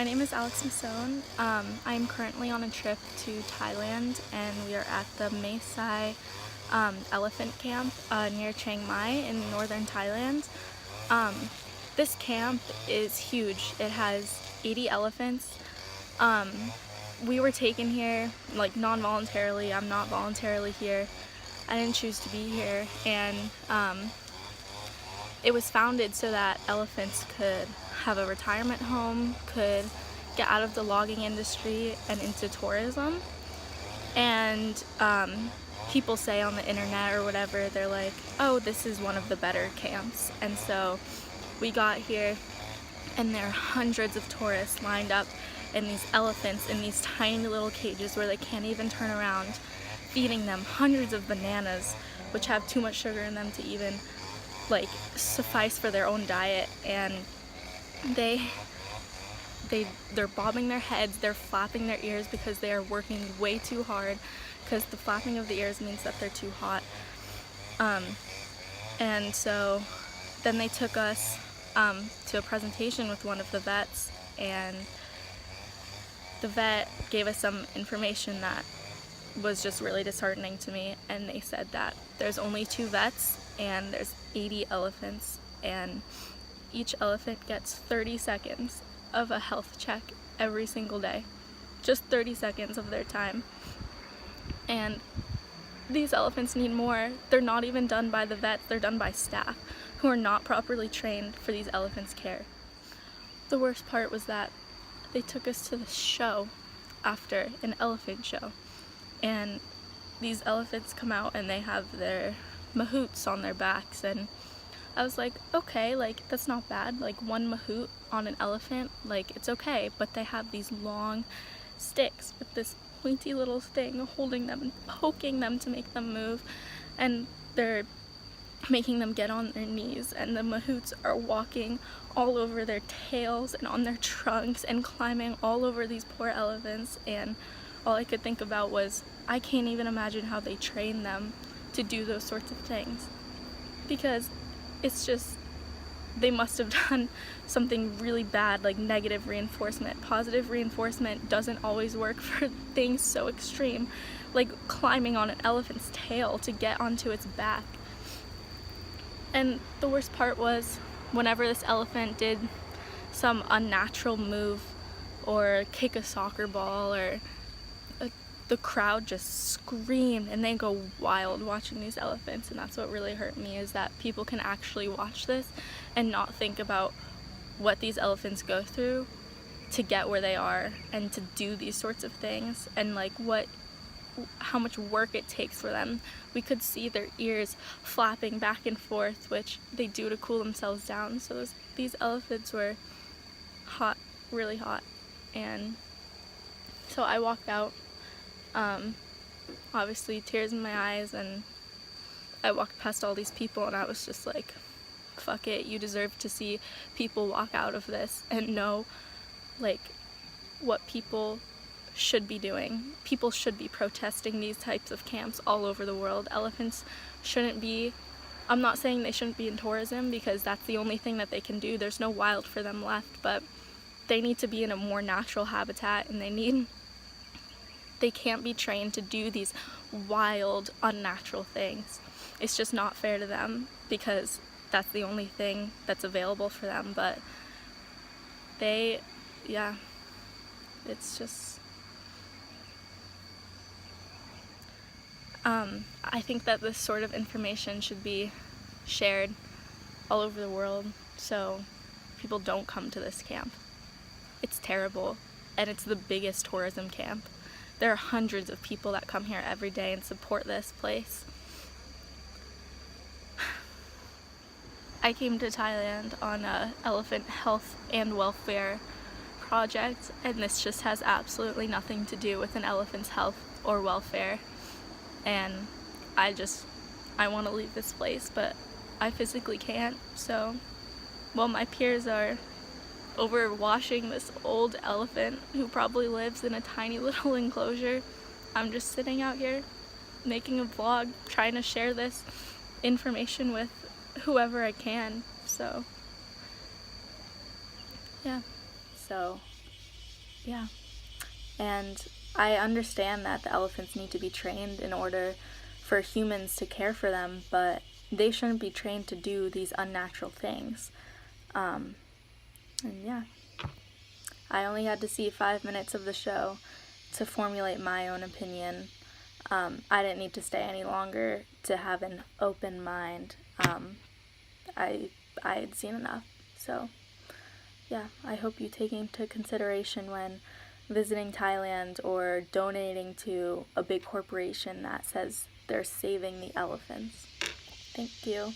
My name is Alex Masone. I'm currently on a trip to Thailand, and we are at the Maesa elephant camp near Chiang Mai in northern Thailand. Um, this camp is huge. It has 80 elephants. We were taken here like non-voluntarily. I'm not voluntarily here. I didn't choose to be here, and it was founded so that elephants could have a retirement home, could get out of the logging industry and into tourism. And people say on the internet or whatever, they're like, oh, this is one of the better camps. And so we got here, and there are hundreds of tourists lined up in these elephants in these tiny little cages where they can't even turn around, feeding them hundreds of bananas, which have too much sugar in them to even like suffice for their own diet. And they're bobbing their heads, they're flapping their ears because they are working way too hard, because the flapping of the ears means that they're too hot. And so then they took us to a presentation with one of the vets, and the vet gave us some information that was just really disheartening to me. And they said that there's only 2 vets and there's 80 elephants, and each elephant gets 30 seconds of a health check every single day. Just 30 seconds of their time. And these elephants need more. They're not even done by the vets, they're done by staff who are not properly trained for these elephants' care. The worst part was that they took us to the show after an elephant show, and these elephants come out and they have their mahouts on their backs, and I was like, okay, like that's not bad, like one mahout on an elephant, like it's okay. But they have these long sticks with this pointy little thing holding them and poking them to make them move, and they're making them get on their knees, and the mahouts are walking all over their tails and on their trunks and climbing all over these poor elephants. And all I could think about was, I can't even imagine how they train them to do those sorts of things, because it's just, they must have done something really bad, like negative reinforcement. Positive reinforcement doesn't always work for things so extreme, like climbing on an elephant's tail to get onto its back. And the worst part was, whenever this elephant did some unnatural move or kick a soccer ball, or the crowd just screamed, and they go wild watching these elephants. And that's what really hurt me, is that people can actually watch this and not think about what these elephants go through to get where they are and to do these sorts of things, and like how much work it takes for them. We could see their ears flapping back and forth, which they do to cool themselves down. So these elephants were hot, really hot. And so I walked out, obviously tears in my eyes, and I walked past all these people, and I was just like, fuck it, you deserve to see people walk out of this and know like what people should be doing. People should be protesting these types of camps all over the world. Elephants shouldn't be, I'm not saying they shouldn't be in tourism, because that's the only thing that they can do. There's no wild for them left, but they need to be in a more natural habitat, and they can't be trained to do these wild, unnatural things. It's just not fair to them, because that's the only thing that's available for them. But it's just, I think that this sort of information should be shared all over the world so people don't come to this camp. It's terrible, and it's the biggest tourism camp. There are hundreds of people that come here every day and support this place. I came to Thailand on a elephant health and welfare project, and this just has absolutely nothing to do with an elephant's health or welfare. And I want to leave this place, but I physically can't. So while my peers are over washing this old elephant who probably lives in a tiny little enclosure, I'm just sitting out here making a vlog, trying to share this information with whoever I can. So yeah. So Yeah. And I understand that the elephants need to be trained in order for humans to care for them, but they shouldn't be trained to do these unnatural things. And yeah, I only had to see 5 minutes of the show to formulate my own opinion. I didn't need to stay any longer to have an open mind. I had seen enough. So yeah, I hope you take into consideration when visiting Thailand or donating to a big corporation that says they're saving the elephants. Thank you.